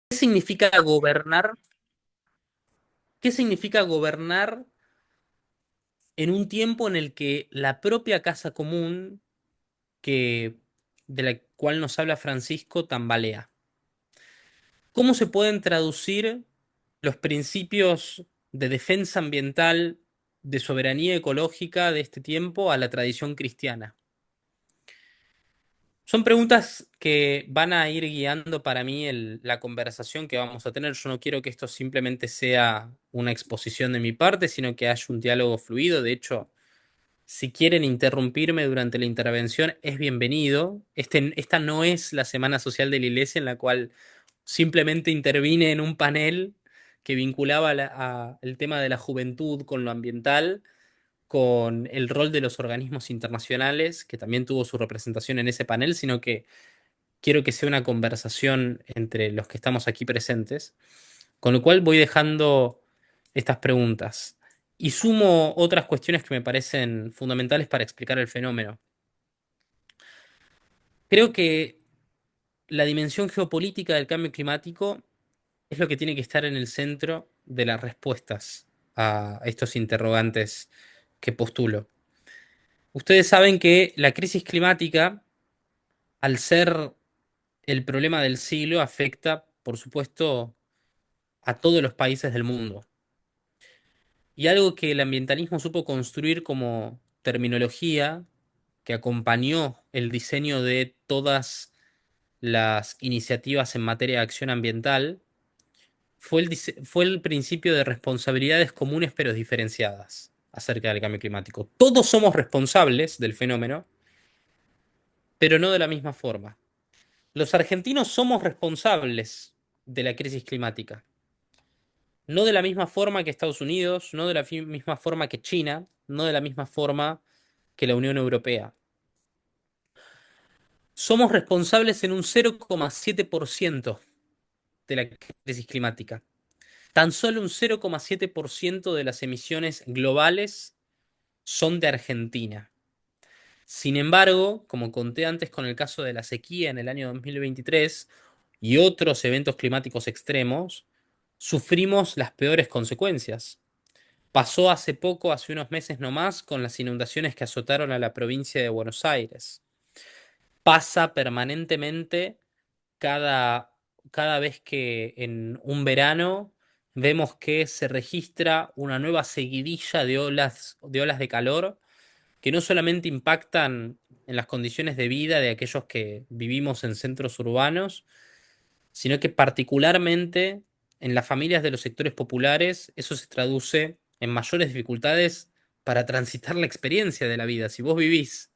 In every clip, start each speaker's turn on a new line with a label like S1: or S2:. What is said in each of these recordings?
S1: ¿Qué significa gobernar? ¿Qué significa gobernar en un tiempo en el que la propia casa común que, de la cual nos habla Francisco tambalea? ¿Cómo se pueden traducir los principios de defensa ambiental, de soberanía ecológica de este tiempo a la tradición cristiana? Son preguntas que van a ir guiando para mí la conversación que vamos a tener. Yo no quiero que esto simplemente sea una exposición de mi parte, sino que haya un diálogo fluido. De hecho, si quieren interrumpirme durante la intervención, es bienvenido. Esta no es la Semana Social de la Iglesia en la cual simplemente intervine en un panel que vinculaba el tema de la juventud con lo ambiental, con el rol de los organismos internacionales, que también tuvo su representación en ese panel, sino que quiero que sea una conversación entre los que estamos aquí presentes, con lo cual voy dejando estas preguntas y sumo otras cuestiones que me parecen fundamentales para explicar el fenómeno. Creo que la dimensión geopolítica del cambio climático es lo que tiene que estar en el centro de las respuestas a estos interrogantes que postulo. Ustedes saben que la crisis climática, al ser el problema del siglo, afecta, por supuesto, a todos los países del mundo. Y algo que el ambientalismo supo construir como terminología que acompañó el diseño de todas las iniciativas en materia de acción ambiental fue el principio de responsabilidades comunes pero diferenciadas acerca del cambio climático. Todos somos responsables del fenómeno, pero no de la misma forma. Los argentinos somos responsables de la crisis climática, no de la misma forma que Estados Unidos, no de la misma forma que China, no de la misma forma que la Unión Europea. Somos responsables en un 0,7% de la crisis climática. Tan solo un 0,7% de las emisiones globales son de Argentina. Sin embargo, como conté antes con el caso de la sequía en el año 2023 y otros eventos climáticos extremos, sufrimos las peores consecuencias. Pasó hace poco, hace unos meses nomás, con las inundaciones que azotaron a la provincia de Buenos Aires. Pasa permanentemente cada, cada vez que en un verano vemos que se registra una nueva seguidilla de olas de calor que no solamente impactan en las condiciones de vida de aquellos que vivimos en centros urbanos, sino que particularmente en las familias de los sectores populares eso se traduce en mayores dificultades para transitar la experiencia de la vida. Si vos vivís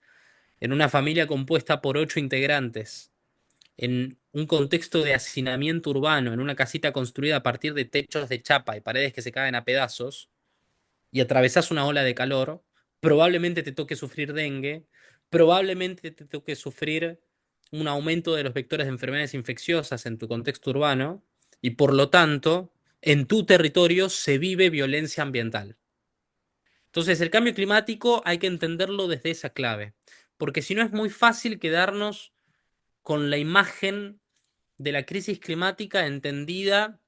S1: en una familia compuesta por 8 integrantes, en un contexto de hacinamiento urbano, en una casita construida a partir de techos de chapa y paredes que se caen a pedazos, y atravesás una ola de calor, probablemente te toque sufrir dengue, probablemente te toque sufrir un aumento de los vectores de enfermedades infecciosas en tu contexto urbano, y por lo tanto, en tu territorio se vive violencia ambiental. Entonces, el cambio climático hay que entenderlo desde esa clave, porque si no es muy fácil quedarnos con la imagen de la crisis climática entendida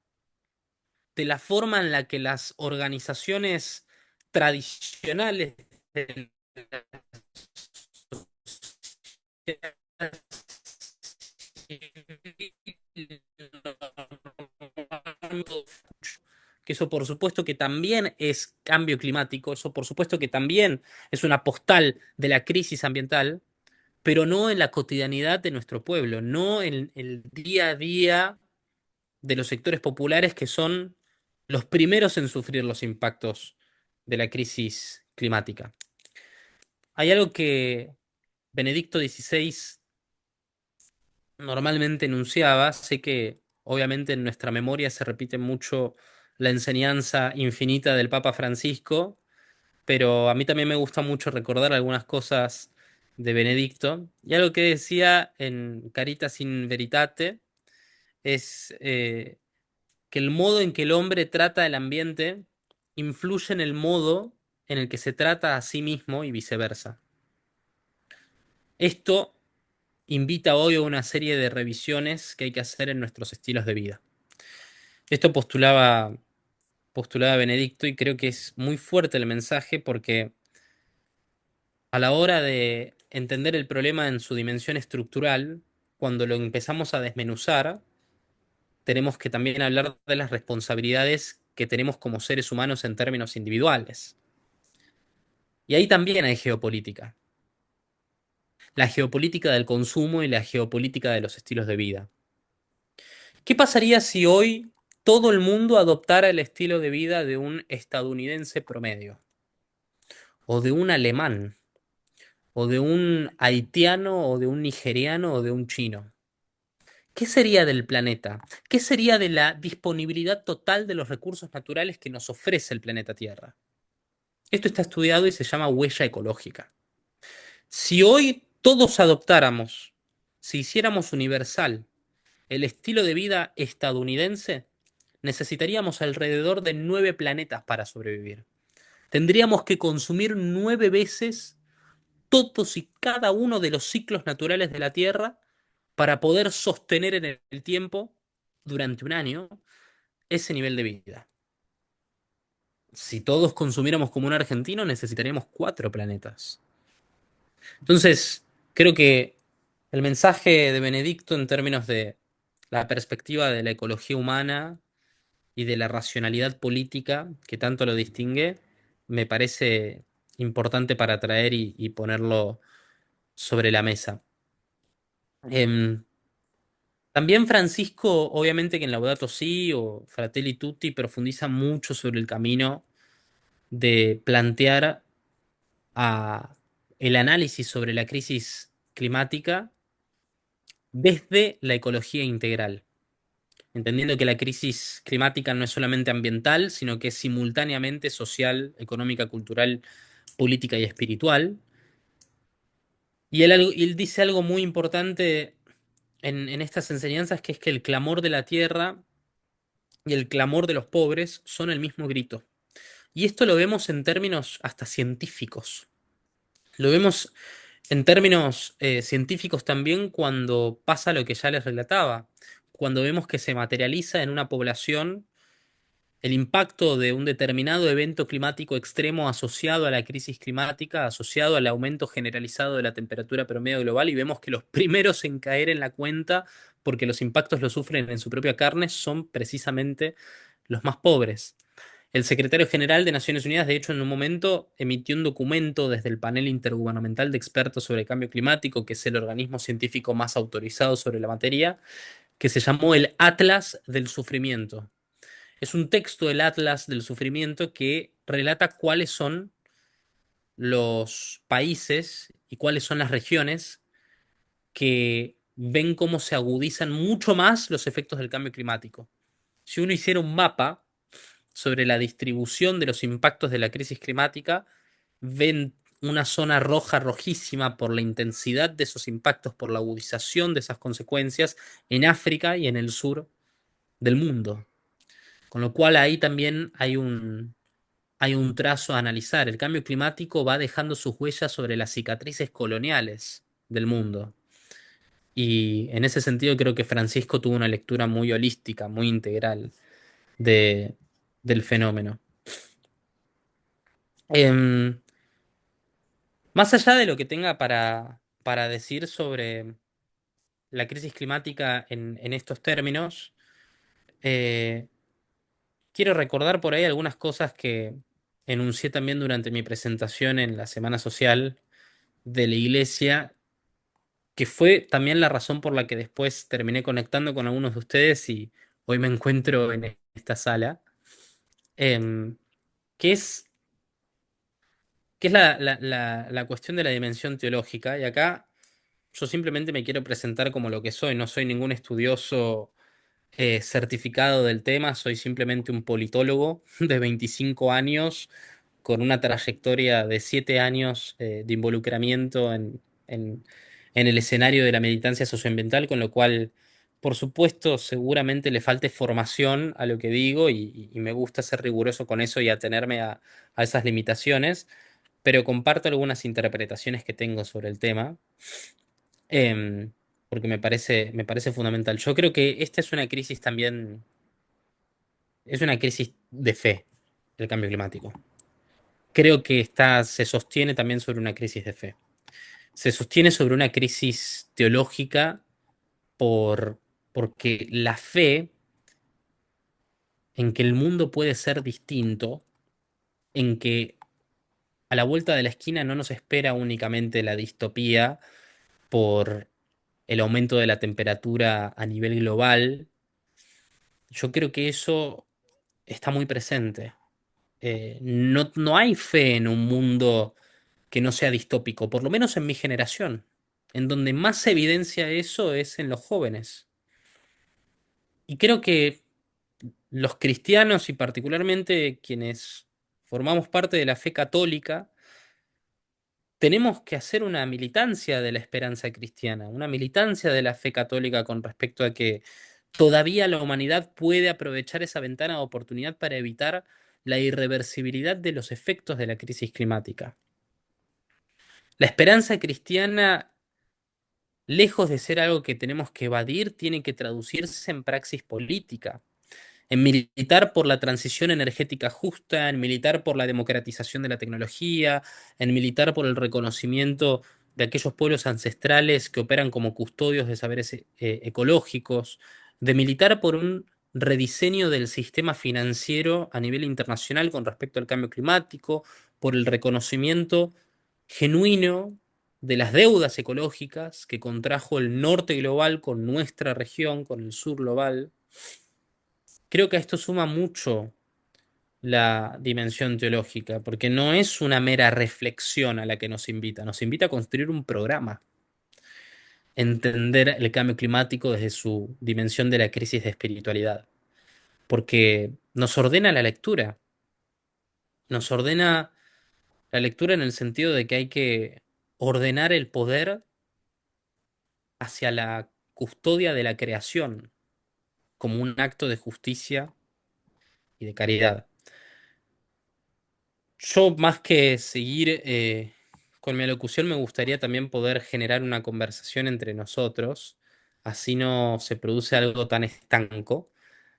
S1: de la forma en la que las organizaciones tradicionales del que eso por supuesto que también es cambio climático, eso por supuesto que también es una postal de la crisis ambiental, pero no en la cotidianidad de nuestro pueblo, no en el día a día de los sectores populares que son los primeros en sufrir los impactos de la crisis climática. Hay algo que Benedicto XVI normalmente enunciaba, sé que obviamente en nuestra memoria se repite mucho la enseñanza infinita del Papa Francisco, pero a mí también me gusta mucho recordar algunas cosas de Benedicto. Y algo que decía en Caritas in Veritate es que el modo en que el hombre trata el ambiente influye en el modo en el que se trata a sí mismo y viceversa. Esto invita hoy a una serie de revisiones que hay que hacer en nuestros estilos de vida. Esto postulaba Benedicto y creo que es muy fuerte el mensaje porque a la hora de entender el problema en su dimensión estructural, cuando lo empezamos a desmenuzar, tenemos que también hablar de las responsabilidades que tenemos como seres humanos en términos individuales. Y ahí también hay geopolítica. La geopolítica del consumo y la geopolítica de los estilos de vida. ¿Qué pasaría si hoy todo el mundo adoptara el estilo de vida de un estadounidense promedio? O de un alemán, o de un haitiano, o de un nigeriano, o de un chino. ¿Qué sería del planeta? ¿Qué sería de la disponibilidad total de los recursos naturales que nos ofrece el planeta Tierra? Esto está estudiado y se llama huella ecológica. Si hoy todos adoptáramos, si hiciéramos universal el estilo de vida estadounidense, necesitaríamos alrededor de 9 planetas para sobrevivir. Tendríamos que consumir 9 veces todos y cada uno de los ciclos naturales de la Tierra para poder sostener en el tiempo, durante un año, ese nivel de vida. Si todos consumiéramos como un argentino, necesitaríamos 4 planetas. Entonces, creo que el mensaje de Benedicto en términos de la perspectiva de la ecología humana y de la racionalidad política que tanto lo distingue, me parece importante para traer y ponerlo sobre la mesa. Em, También Francisco, obviamente que en Laudato Si o Fratelli Tutti profundiza mucho sobre el camino de plantear el análisis sobre la crisis climática desde la ecología integral, entendiendo que la crisis climática no es solamente ambiental, sino que es simultáneamente social, económica, cultural, política y espiritual. Y él dice algo muy importante en estas enseñanzas, que es que el clamor de la tierra y el clamor de los pobres son el mismo grito. Y esto lo vemos en términos hasta científicos. Lo vemos en términos científicos también cuando pasa lo que ya les relataba, cuando vemos que se materializa en una población el impacto de un determinado evento climático extremo asociado a la crisis climática, asociado al aumento generalizado de la temperatura promedio global, y vemos que los primeros en caer en la cuenta, porque los impactos los sufren en su propia carne, son precisamente los más pobres. El secretario general de Naciones Unidas, de hecho, en un momento emitió un documento desde el panel intergubernamental de expertos sobre el cambio climático, que es el organismo científico más autorizado sobre la materia, que se llamó el Atlas del Sufrimiento. Es un texto del Atlas del Sufrimiento que relata cuáles son los países y cuáles son las regiones que ven cómo se agudizan mucho más los efectos del cambio climático. Si uno hiciera un mapa sobre la distribución de los impactos de la crisis climática, ven una zona roja rojísima por la intensidad de esos impactos, por la agudización de esas consecuencias en África y en el sur del mundo. Con lo cual ahí también hay un trazo a analizar. El cambio climático va dejando sus huellas sobre las cicatrices coloniales del mundo. Y en ese sentido creo que Francisco tuvo una lectura muy holística, muy integral de, del fenómeno. Em, Más allá de lo que tenga para decir sobre la crisis climática en estos términos, eh, quiero recordar por ahí algunas cosas que enuncié también durante mi presentación en la Semana Social de la Iglesia, que fue también la razón por la que después terminé conectando con algunos de ustedes y hoy me encuentro en esta sala, em, que es, que es la cuestión de la dimensión teológica. Y acá yo simplemente me quiero presentar como lo que soy. No soy ningún estudioso certificado del tema, soy simplemente un politólogo de 25 años con una trayectoria de 7 años de involucramiento en el escenario de la militancia socioambiental, con lo cual, por supuesto, seguramente le falte formación a lo que digo y me gusta ser riguroso con eso y atenerme a esas limitaciones, pero comparto algunas interpretaciones que tengo sobre el tema, porque me parece fundamental. Yo creo que esta es una crisis también Es una crisis de fe, el cambio climático. Creo que se sostiene también sobre una crisis de fe. Se sostiene sobre una crisis teológica por, porque la fe en que el mundo puede ser distinto, en que a la vuelta de la esquina no nos espera únicamente la distopía por el aumento de la temperatura a nivel global, yo creo que eso está muy presente. No hay fe en un mundo que no sea distópico, por lo menos en mi generación. En donde más se evidencia eso es en los jóvenes. Y creo que los cristianos y particularmente quienes formamos parte de la fe católica, tenemos que hacer una militancia de la esperanza cristiana, una militancia de la fe católica con respecto a que todavía la humanidad puede aprovechar esa ventana de oportunidad para evitar la irreversibilidad de los efectos de la crisis climática. La esperanza cristiana, lejos de ser algo que tenemos que evadir, tiene que traducirse en praxis política, en militar por la transición energética justa, en militar por la democratización de la tecnología, en militar por el reconocimiento de aquellos pueblos ancestrales que operan como custodios de saberes ecológicos, de militar por un rediseño del sistema financiero a nivel internacional con respecto al cambio climático, por el reconocimiento genuino de las deudas ecológicas que contrajo el norte global con nuestra región, con el sur global. Creo que a esto suma mucho la dimensión teológica, porque no es una mera reflexión a la que nos invita a construir un programa, entender el cambio climático desde su dimensión de la crisis de espiritualidad, porque nos ordena la lectura, nos ordena la lectura en el sentido de que hay que ordenar el poder hacia la custodia de la creación como un acto de justicia y de caridad. Yo, más que seguir con mi alocución, me gustaría también poder generar una conversación entre nosotros, así no se produce algo tan estanco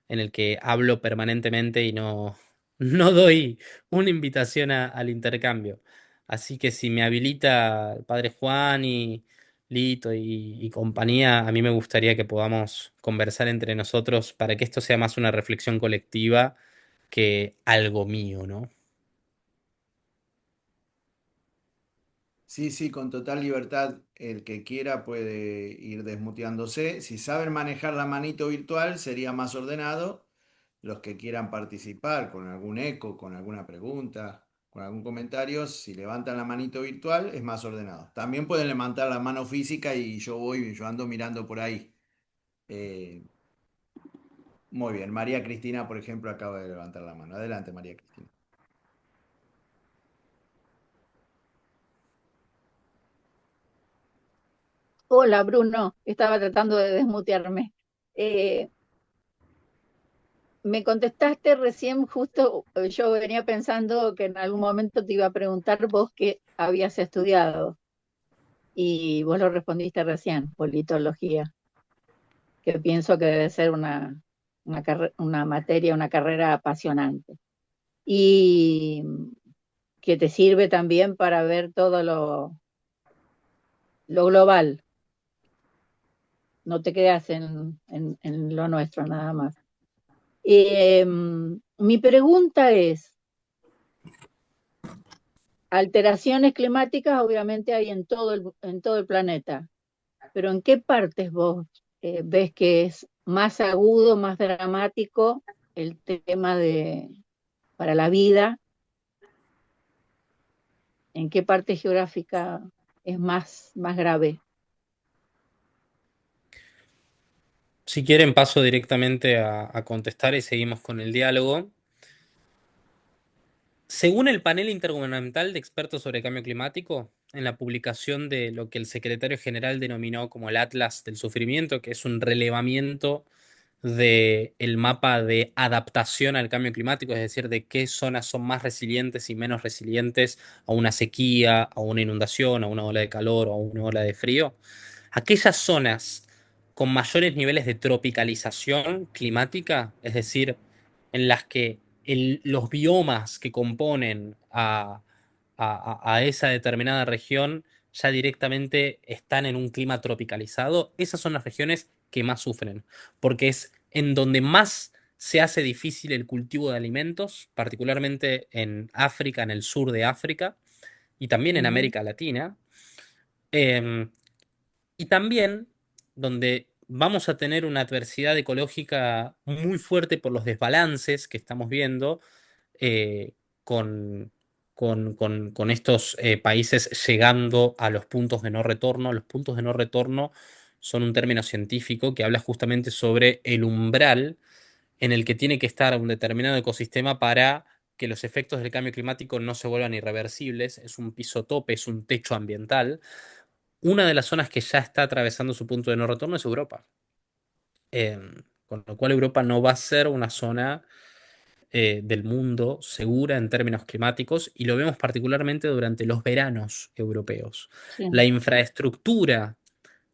S1: en el que hablo permanentemente y no doy una invitación al intercambio. Así que si me habilita el padre Juan y Lito y compañía, a mí me gustaría que podamos conversar entre nosotros para que esto sea más una reflexión colectiva que algo mío, ¿no?
S2: Sí, sí, con total libertad. El que quiera puede ir desmuteándose. Si saben manejar la manito virtual, sería más ordenado. Los que quieran participar con algún eco, con alguna pregunta, con algún comentario, si levantan la manito virtual, es más ordenado. También pueden levantar la mano física y yo ando mirando por ahí. Eh, Muy bien. María Cristina, por ejemplo, acaba de levantar la mano. Adelante, María Cristina.
S3: Hola Bruno, estaba tratando de desmutearme. Eh, Me contestaste recién, justo yo venía pensando que en algún momento te iba a preguntar vos qué habías estudiado y vos lo respondiste recién, politología, que pienso que debe ser una materia, una carrera apasionante y que te sirve también para ver todo lo global, no te quedas en lo nuestro nada más. Mi pregunta es, alteraciones climáticas obviamente hay en todo el planeta, pero ¿en qué partes vos ves que es más agudo, más dramático el tema para la vida? ¿En qué parte geográfica es más grave?
S1: Si quieren, paso directamente a contestar y seguimos con el diálogo. Según el panel intergubernamental de expertos sobre cambio climático, en la publicación de lo que el secretario general denominó como el Atlas del Sufrimiento, que es un relevamiento del mapa de adaptación al cambio climático, es decir, de qué zonas son más resilientes y menos resilientes a una sequía, a una inundación, a una ola de calor o a una ola de frío, aquellas zonas con mayores niveles de tropicalización climática, es decir, en las que los biomas que componen a esa determinada región ya directamente están en un clima tropicalizado, esas son las regiones que más sufren, porque es en donde más se hace difícil el cultivo de alimentos, particularmente en África, en el sur de África y también en
S3: Ujú.
S1: América Latina. Em, y también donde vamos a tener una adversidad ecológica muy fuerte por los desbalances que estamos viendo eh, con, con estos países llegando a los puntos de no retorno. Los puntos de no retorno son un término científico que habla justamente sobre el umbral en el que tiene que estar un determinado ecosistema para que los efectos del cambio climático no se vuelvan irreversibles. Es un piso tope, es un techo ambiental. Una de las zonas que ya está atravesando su punto de no retorno es Europa. Eh, con lo cual Europa no va a ser una zona del mundo segura en términos climáticos y lo vemos particularmente durante los veranos europeos.
S3: Sí,
S1: La infraestructura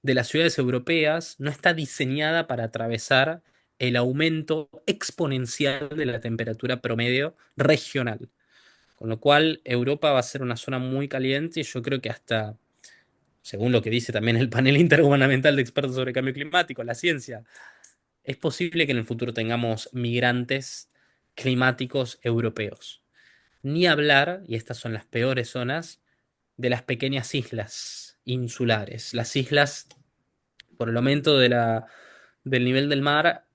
S1: de las ciudades europeas no está diseñada para atravesar el aumento exponencial de la temperatura promedio regional. Con lo cual Europa va a ser una zona muy caliente y yo creo que hasta según lo que dice también el panel intergubernamental de expertos sobre cambio climático, la ciencia, es posible que en el futuro tengamos migrantes climáticos europeos. Ni hablar, y estas son las peores zonas, de las pequeñas islas insulares. Las islas, por el aumento del nivel del mar,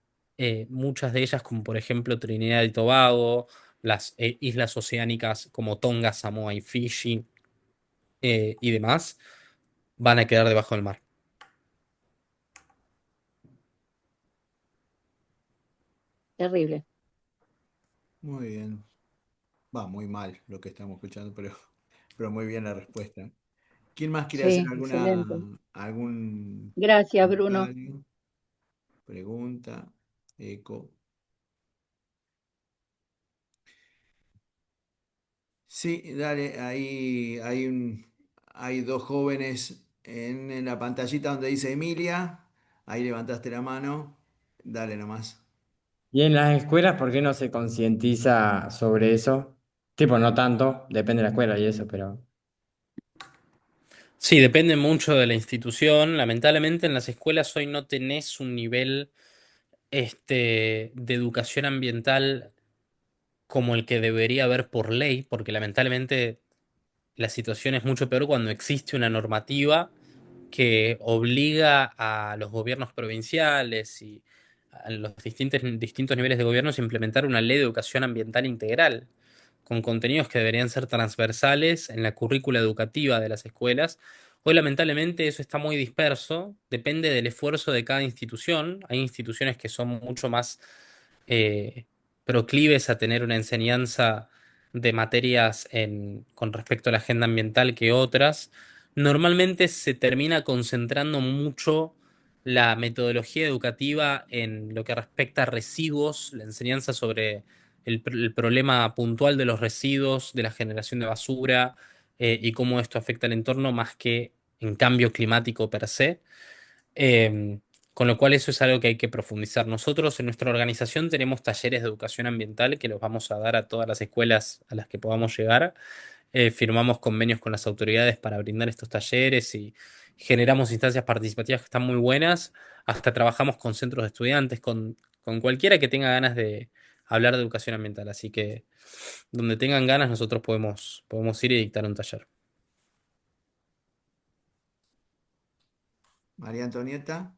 S1: muchas de ellas, como por ejemplo Trinidad y Tobago, las islas oceánicas como Tonga, Samoa y Fiji y demás, van a quedar debajo del mar.
S3: terrible.
S2: Muy bien. Va muy mal lo que estamos escuchando, pero muy bien la respuesta. ¿Quién más quiere hacer
S3: Sí, excelente.
S2: algún
S3: Gracias, Bruno.
S2: comentario, pregunta, eco? Sí, dale, ahí hay dos jóvenes en la pantallita donde dice Emilia. Ahí levantaste la mano. Dale nomás.
S4: Y en las escuelas, ¿por qué no se concientiza sobre eso? Tipo, no tanto, depende de la escuela y eso, pero
S1: Sí, depende mucho de la institución. Lamentablemente en las escuelas hoy no tenés un nivel de educación ambiental como el que debería haber por ley, porque lamentablemente la situación es mucho peor cuando existe una normativa que obliga a los gobiernos provinciales y a los distintos niveles de gobiernos a implementar una ley de educación ambiental integral, con contenidos que deberían ser transversales en la currícula educativa de las escuelas. Hoy, lamentablemente, eso está muy disperso, depende del esfuerzo de cada institución. Hay instituciones que son mucho más eh, proclives a tener una enseñanza de materias con respecto a la agenda ambiental que otras. Normalmente se termina concentrando mucho la metodología educativa en lo que respecta a residuos, la enseñanza sobre el problema puntual de los residuos, de la generación de basura y cómo esto afecta al entorno más que en cambio climático per se. Eh, con lo cual eso es algo que hay que profundizar. Nosotros en nuestra organización tenemos talleres de educación ambiental que los vamos a dar a todas las escuelas a las que podamos llegar. Firmamos convenios con las autoridades para brindar estos talleres y generamos instancias participativas que están muy buenas. Hasta trabajamos con centros de estudiantes, con cualquiera que tenga ganas de hablar de educación ambiental. Así que donde tengan ganas nosotros podemos ir y dictar un taller.
S2: María Antonieta.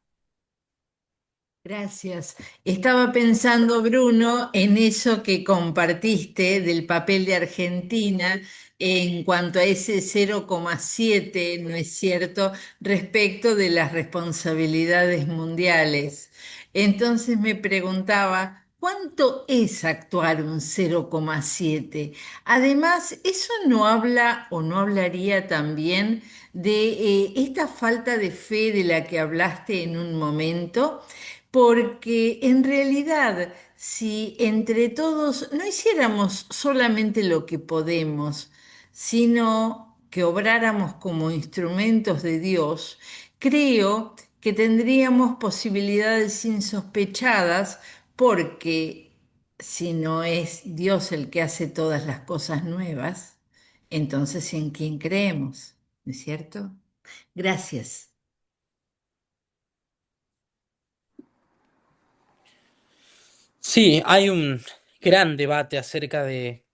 S5: Gracias. Estaba pensando, Bruno, en eso que compartiste del papel de Argentina en cuanto a ese 0,7, ¿no es cierto?, respecto de las responsabilidades mundiales. Entonces me preguntaba, ¿cuánto es actuar un 0,7? Además, ¿eso no habla o no hablaría también de esta falta de fe de la que hablaste en un momento? Porque en realidad, si entre todos no hiciéramos solamente lo que podemos, sino que obráramos como instrumentos de Dios, creo que tendríamos posibilidades insospechadas porque si no es Dios el que hace todas las cosas nuevas, entonces ¿en quién creemos? ¿No es cierto? Gracias.
S1: Sí, hay un gran debate acerca de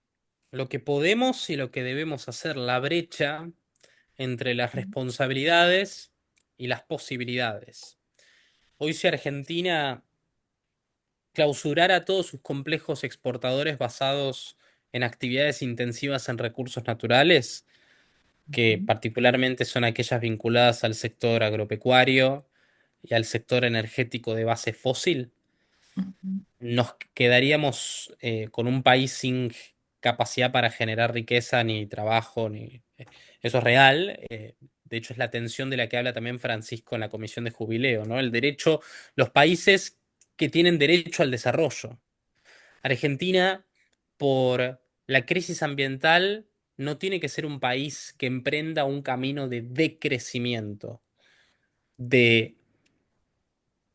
S1: lo que podemos y lo que debemos hacer, la brecha entre las responsabilidades y las posibilidades. Hoy si Argentina clausurara todos sus complejos exportadores basados en actividades intensivas en recursos naturales, que particularmente son aquellas vinculadas al sector agropecuario y al sector energético de base fósil, nos quedaríamos con un país sin capacidad para generar riqueza ni trabajo, ni eso es real. De hecho, es la tensión de la que habla también Francisco en la Comisión de Jubileo, ¿no? El derecho, los países que tienen derecho al desarrollo. Argentina, por la crisis ambiental, no tiene que ser un país que emprenda un camino de decrecimiento, de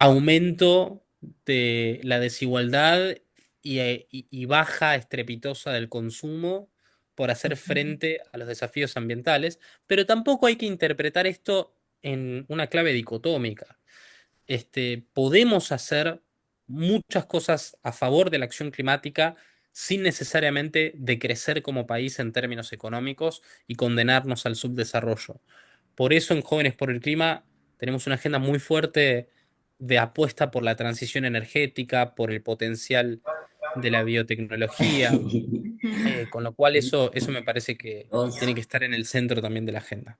S1: aumento de la desigualdad y baja estrepitosa del consumo por hacer frente a los desafíos ambientales, pero tampoco hay que interpretar esto en una clave dicotómica. Podemos hacer muchas cosas a favor de la acción climática sin necesariamente decrecer como país en términos económicos y condenarnos al subdesarrollo. Por eso en Jóvenes por el Clima tenemos una agenda muy fuerte de apuesta por la transición energética, por el potencial de la biotecnología, con lo cual eso me parece que tiene que estar en el centro también de la agenda.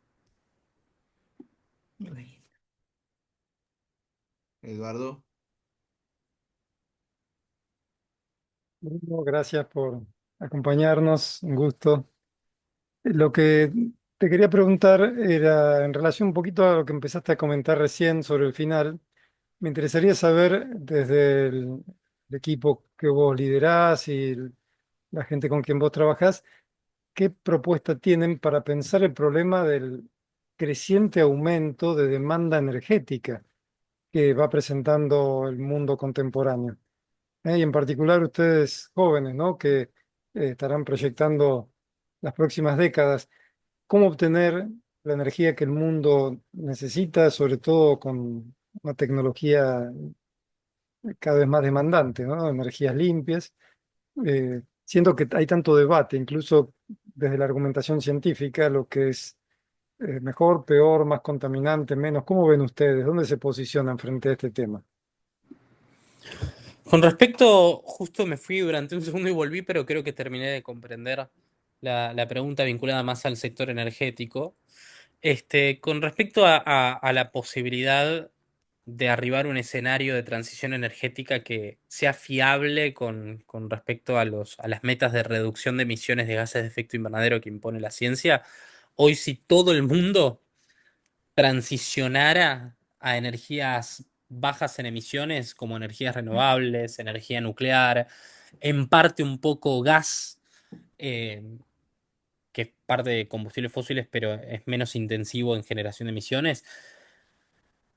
S2: Eduardo.
S6: Bruno, gracias por acompañarnos, un gusto. Lo que te quería preguntar era en relación un poquito a lo que empezaste a comentar recién sobre el final. Me interesaría saber desde el equipo que vos liderás y la gente con quien vos trabajás, qué propuesta tienen para pensar el problema del creciente aumento de demanda energética que va presentando el mundo contemporáneo. Y en particular ustedes jóvenes, ¿no? Que estarán proyectando las próximas décadas, cómo obtener la energía que el mundo necesita, sobre todo con una tecnología cada vez más demandante, ¿no? Energías limpias. Siento que hay tanto debate, incluso desde la argumentación científica, lo que es mejor, peor, más contaminante, menos. ¿Cómo ven ustedes? ¿Dónde se posicionan frente a este tema?
S1: Con respecto, justo me fui durante un segundo y volví, pero creo que terminé de comprender la pregunta vinculada más al sector energético. Con respecto a la posibilidad de arribar a un escenario de transición energética que sea fiable con respecto a las metas de reducción de emisiones de gases de efecto invernadero que impone la ciencia, hoy si todo el mundo transicionara a energías bajas en emisiones como energías renovables, energía nuclear, en parte un poco gas, eh, que es parte de combustibles fósiles, pero es menos intensivo en generación de emisiones,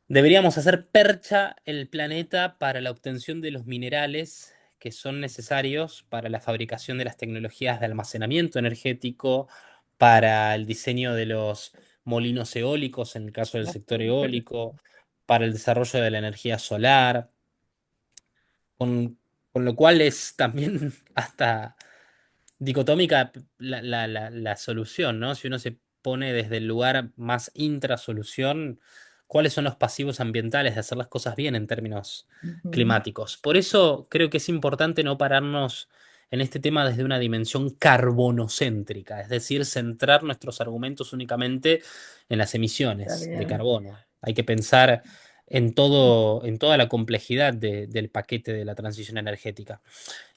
S1: deberíamos hacer percha el planeta para la obtención de los minerales que son necesarios para la fabricación de las tecnologías de almacenamiento energético, para el diseño de los molinos eólicos en el caso del sector eólico, para el desarrollo de la energía solar, con, con lo cual es también hasta dicotómica la solución, ¿no? Si uno se pone desde el lugar más intrasolución, ¿cuáles son los pasivos ambientales de hacer las cosas bien en términos
S5: Ujú.
S1: climáticos? Por eso creo que es importante no pararnos en este tema desde una dimensión carbonocéntrica, es decir, centrar nuestros argumentos únicamente en las
S5: Está
S1: emisiones de
S5: bien.
S1: carbono. Hay que pensar en todo, en toda la complejidad del paquete de la transición energética.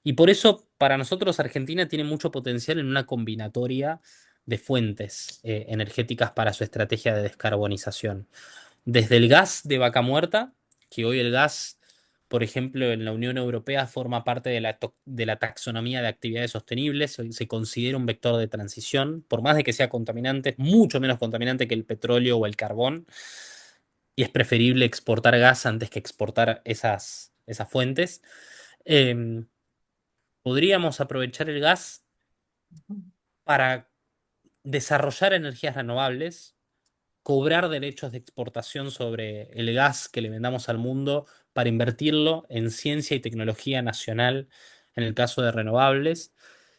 S1: Y por eso, para nosotros, Argentina tiene mucho potencial en una combinatoria de fuentes energéticas para su estrategia de descarbonización. Desde el gas de vaca muerta, que hoy el gas, por ejemplo, en la Unión Europea forma parte de la taxonomía de actividades sostenibles, hoy se considera un vector de transición, por más de que sea contaminante, es mucho menos contaminante que el petróleo o el carbón, y es preferible exportar gas antes que exportar esas fuentes. Em, podríamos aprovechar el gas para desarrollar energías renovables, cobrar derechos de exportación sobre el gas que le vendamos al mundo para invertirlo en ciencia y tecnología nacional en el caso de renovables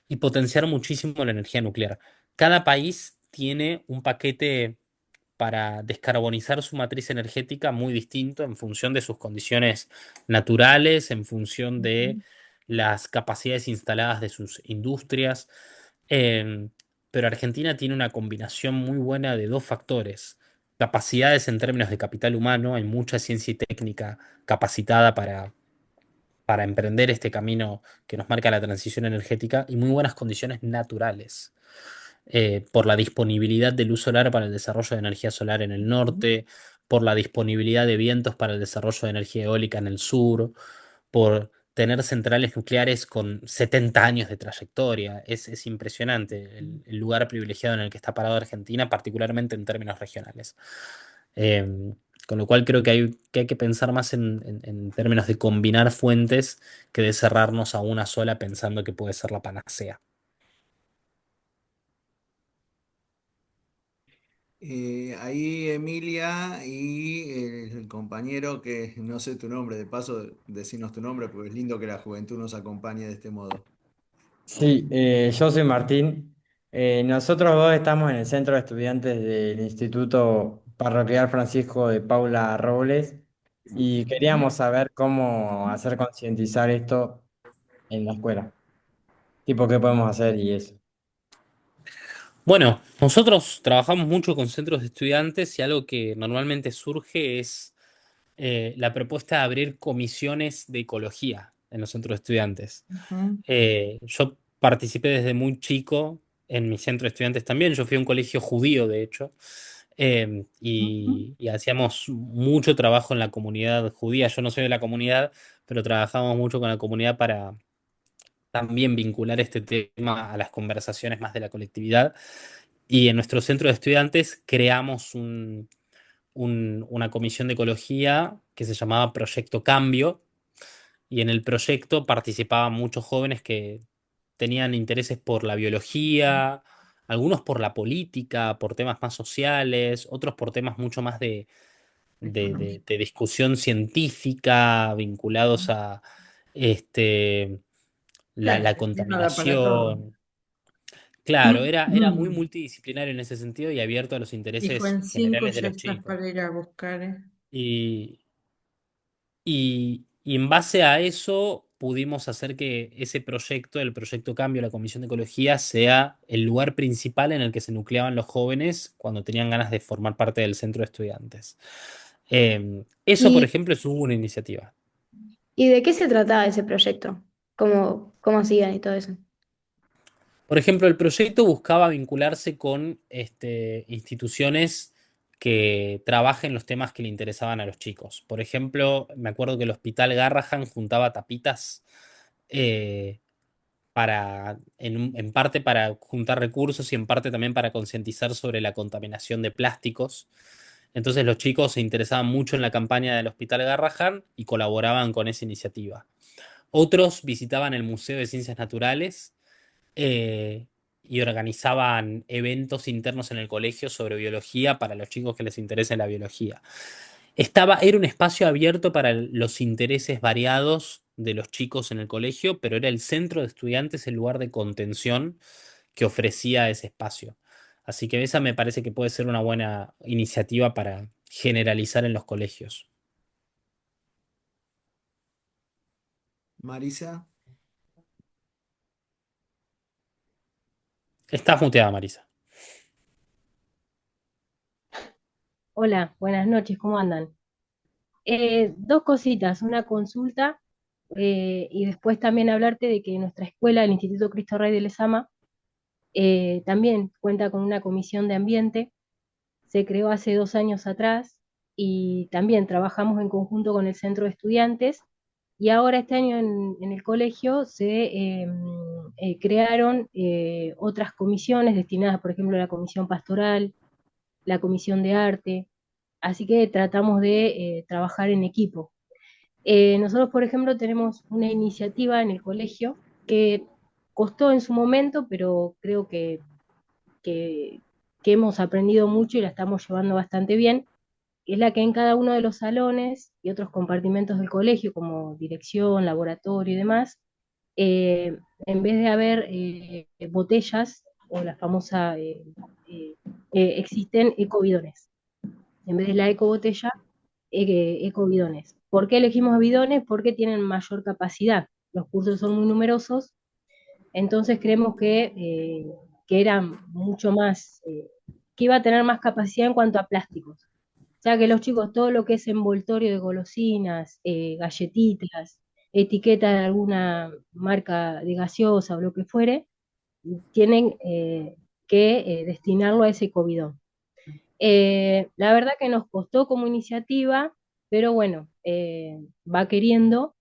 S1: y potenciar muchísimo la energía nuclear. Cada país tiene un paquete para descarbonizar su matriz energética muy distinto en función de sus condiciones naturales, en función de las capacidades instaladas de sus industrias. Em, pero Argentina tiene una combinación muy buena de dos factores. Capacidades en términos de capital humano, hay mucha ciencia y técnica capacitada para emprender este camino que nos marca la transición energética y muy buenas condiciones naturales por la disponibilidad de luz solar para el desarrollo de energía solar en el norte, por la disponibilidad de vientos para el desarrollo de energía eólica en el sur, por tener centrales nucleares con 70 años de trayectoria. Es impresionante el lugar privilegiado en el que está parado Argentina, particularmente en términos regionales. Eh, con lo cual creo que hay que pensar más en términos de combinar fuentes que de cerrarnos a una sola pensando que puede ser la panacea.
S2: Ahí Emilia y el compañero que no sé tu nombre, de paso decinos tu nombre porque es lindo que la juventud nos acompañe de este modo.
S4: Sí, yo soy Martín. Nosotros dos estamos en el centro de estudiantes del Instituto Parroquial Francisco de Paula Robles y queríamos saber cómo hacer concientizar esto en la escuela. Tipo, qué podemos hacer y eso.
S1: Bueno, nosotros trabajamos mucho con centros de estudiantes y algo que normalmente surge es la propuesta de abrir comisiones de ecología en los centros de estudiantes.
S5: Ujú,
S1: Yo participé desde muy chico en mi centro de estudiantes también. Yo fui a un colegio judío, de hecho,
S5: ujú.
S1: y hacíamos mucho trabajo en la comunidad judía. Yo no soy de la comunidad, pero trabajamos mucho con la comunidad para también vincular este tema a las conversaciones más de la colectividad. Y en nuestro centro de estudiantes creamos una comisión de ecología que se llamaba Proyecto Cambio, y en el proyecto participaban muchos jóvenes que tenían intereses por la biología, algunos por la política, por temas más sociales, otros por temas mucho más de discusión científica vinculados a este,
S5: Claro,
S1: la
S5: el tema da para todo.
S1: contaminación. Claro, era muy multidisciplinario en ese sentido y abierto a los
S5: Hijo,
S1: intereses
S5: en 5
S1: generales de
S5: ya
S1: los
S5: estás
S1: chicos.
S5: para ir a buscar, ¿eh?
S1: Y, y en base a eso pudimos hacer que ese proyecto, el proyecto Cambio, la Comisión de Ecología, sea el lugar principal en el que se nucleaban los jóvenes cuando tenían ganas de formar parte del centro de estudiantes. Eso, por
S7: ¿Y,
S1: ejemplo, es una iniciativa.
S7: y de qué se trataba ese proyecto? ¿Cómo hacían y todo eso?
S1: Por ejemplo, el proyecto buscaba vincularse con instituciones que trabajen los temas que le interesaban a los chicos. Por ejemplo, me acuerdo que el Hospital Garrahan juntaba tapitas eh, en parte para juntar recursos y en parte también para concientizar sobre la contaminación de plásticos. Entonces los chicos se interesaban mucho en la campaña del Hospital Garrahan y colaboraban con esa iniciativa. Otros visitaban el Museo de Ciencias Naturales eh, y organizaban eventos internos en el colegio sobre biología para los chicos que les interese la biología. Era un espacio abierto para los intereses variados de los chicos en el colegio, pero era el centro de estudiantes el lugar de contención que ofrecía ese espacio. Así que esa me parece que puede ser una buena iniciativa para generalizar en los colegios.
S2: Marisa.
S1: Estás muteada, Marisa.
S8: Hola, buenas noches, ¿cómo andan? Dos cositas, una consulta y después también hablarte de que nuestra escuela, el Instituto Cristo Rey de Lezama, también cuenta con una comisión de ambiente, se creó hace 2 años atrás y también trabajamos en conjunto con el centro de estudiantes y ahora este año en el colegio se crearon otras comisiones destinadas, por ejemplo, a la comisión pastoral, la comisión de arte, así que tratamos de trabajar en equipo. Nosotros, por ejemplo, tenemos una iniciativa en el colegio que costó en su momento, pero creo que, que hemos aprendido mucho y la estamos llevando bastante bien, que es la que en cada uno de los salones y otros compartimentos del colegio, como dirección, laboratorio y demás, en vez de haber botellas o la famosa, existen ecobidones. En vez de la ecobotella, ecobidones. ¿Por qué elegimos bidones? Porque tienen mayor capacidad. Los cursos son muy numerosos, entonces creemos que era mucho más, que iba a tener más capacidad en cuanto a plásticos. O sea que los chicos, todo lo que es envoltorio de golosinas, galletitas, etiqueta de alguna marca de gaseosa o lo que fuere, tienen que destinarlo a ese cobidón. La verdad que nos costó como iniciativa, pero bueno, va queriendo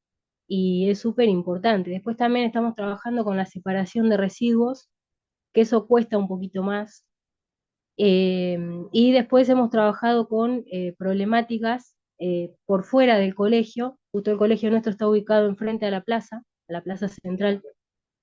S8: y es súper importante. Después también estamos trabajando con la separación de residuos, que eso cuesta un poquito más. Y después hemos trabajado con problemáticas por fuera del colegio. Justo el colegio nuestro está ubicado enfrente a la plaza central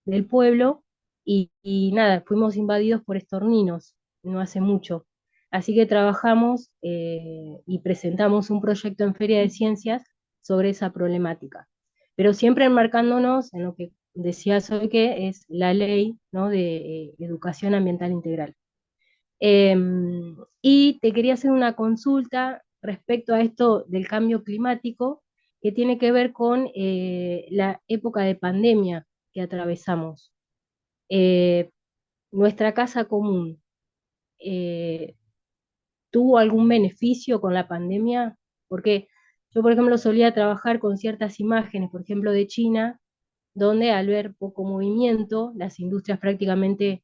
S8: del pueblo, y nada, fuimos invadidos por estorninos no hace mucho. Así que trabajamos y presentamos un proyecto en Feria de Ciencias sobre esa problemática, pero siempre enmarcándonos en lo que decías hoy, que es la ley, ¿no?, de educación ambiental integral. Y te quería hacer una consulta respecto a esto del cambio climático, que tiene que ver con la época de pandemia que atravesamos. Eh, Nuestra casa común, eh, ¿tuvo algún beneficio con la pandemia? Porque yo, por ejemplo, solía trabajar con ciertas imágenes, por ejemplo, de China, donde al ver poco movimiento, las industrias prácticamente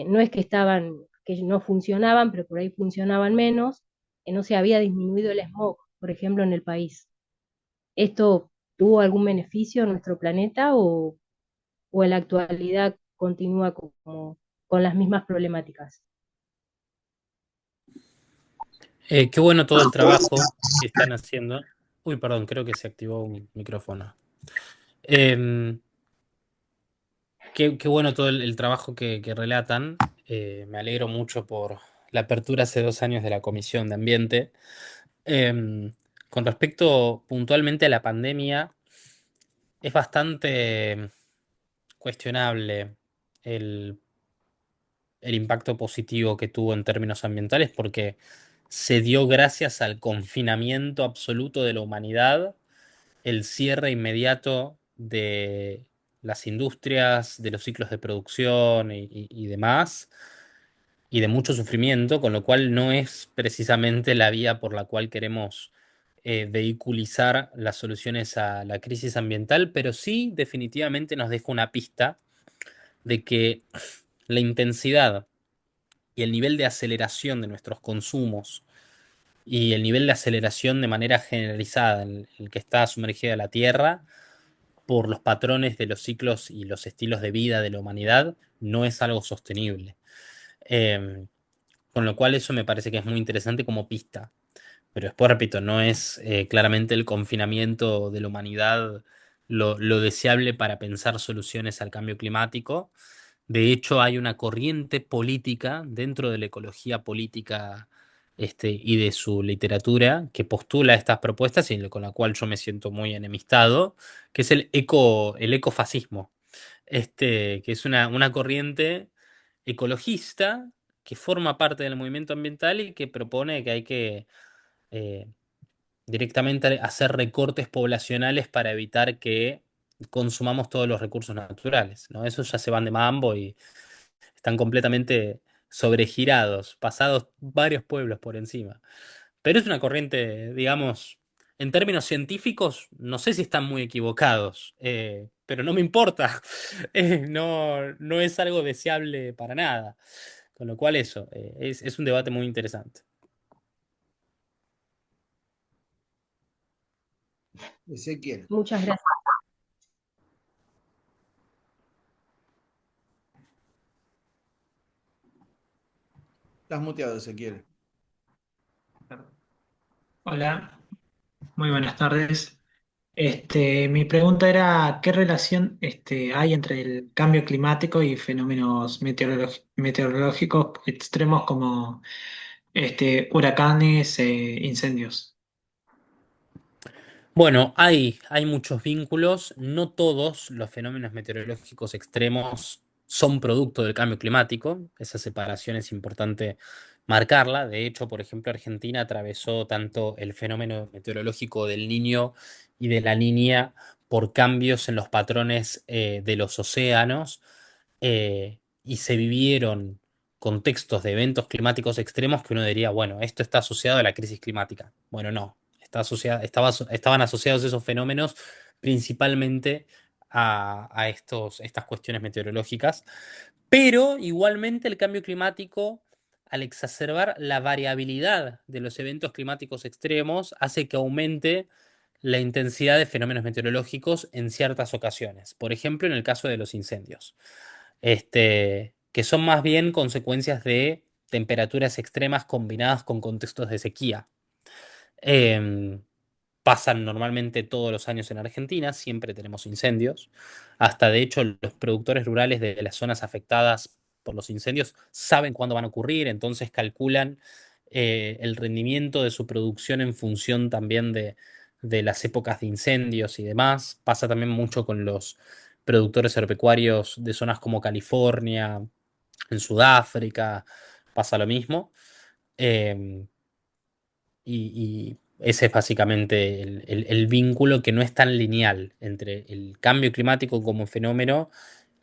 S8: no es que estaban, que no funcionaban, pero por ahí funcionaban menos, no se había disminuido el smog, por ejemplo, en el país. ¿Esto tuvo algún beneficio en nuestro planeta, o en la actualidad continúa como con las mismas problemáticas?
S1: Qué bueno todo el trabajo que están haciendo. Uy, perdón, creo que se activó un micrófono. Em, qué bueno todo el trabajo que relatan. Me alegro mucho por la apertura hace 2 años de la Comisión de Ambiente. Em, con respecto puntualmente a la pandemia, es bastante cuestionable el, el impacto positivo que tuvo en términos ambientales, porque se dio gracias al confinamiento absoluto de la humanidad, el cierre inmediato de las industrias, de los ciclos de producción y demás, y de mucho sufrimiento, con lo cual no es precisamente la vía por la cual queremos vehiculizar las soluciones a la crisis ambiental, pero sí definitivamente nos deja una pista de que la intensidad y el nivel de aceleración de nuestros consumos y el nivel de aceleración de manera generalizada en el que está sumergida la Tierra por los patrones de los ciclos y los estilos de vida de la humanidad no es algo sostenible. Eh, con lo cual eso me parece que es muy interesante como pista. Pero después, repito, no es claramente el confinamiento de la humanidad lo deseable para pensar soluciones al cambio climático. De hecho, hay una corriente política dentro de la ecología política y de su literatura que postula estas propuestas y con la cual yo me siento muy enemistado, que es el ecofascismo, que es una corriente ecologista que forma parte del movimiento ambiental y que propone que hay que eh, directamente hacer recortes poblacionales para evitar que consumamos todos los recursos naturales, ¿no? Esos ya se van de mambo y están completamente sobregirados, pasados varios pueblos por encima. Pero es una corriente, digamos, en términos científicos, no sé si están muy equivocados, pero no me importa. No es algo deseable para nada. Con lo cual eso, es un debate muy interesante.
S2: Ezequiel,
S8: Muchas gracias.
S2: estás muteado, Ezequiel.
S9: Hola, muy buenas tardes. Mi pregunta era, ¿qué relación hay entre el cambio climático y fenómenos meteorológicos extremos como huracanes e incendios?
S1: Bueno, hay muchos vínculos. No todos los fenómenos meteorológicos extremos son producto del cambio climático. Esa separación es importante marcarla. De hecho, por ejemplo, Argentina atravesó tanto el fenómeno meteorológico del Niño y de la Niña por cambios en los patrones de los océanos, y se vivieron contextos de eventos climáticos extremos que uno diría, bueno, esto está asociado a la crisis climática. Bueno, no. Estaban asociados esos fenómenos principalmente a estas cuestiones meteorológicas, pero igualmente el cambio climático, al exacerbar la variabilidad de los eventos climáticos extremos, hace que aumente la intensidad de fenómenos meteorológicos en ciertas ocasiones. Por ejemplo, en el caso de los incendios, que son más bien consecuencias de temperaturas extremas combinadas con contextos de sequía. Em, Pasan normalmente todos los años en Argentina, siempre tenemos incendios. Hasta de hecho los productores rurales de las zonas afectadas por los incendios saben cuándo van a ocurrir, entonces calculan el rendimiento de su producción en función también de las épocas de incendios y demás. Pasa también mucho con los productores agropecuarios de zonas como California, en Sudáfrica, pasa lo mismo. Em, y ese es básicamente el vínculo que no es tan lineal entre el cambio climático como fenómeno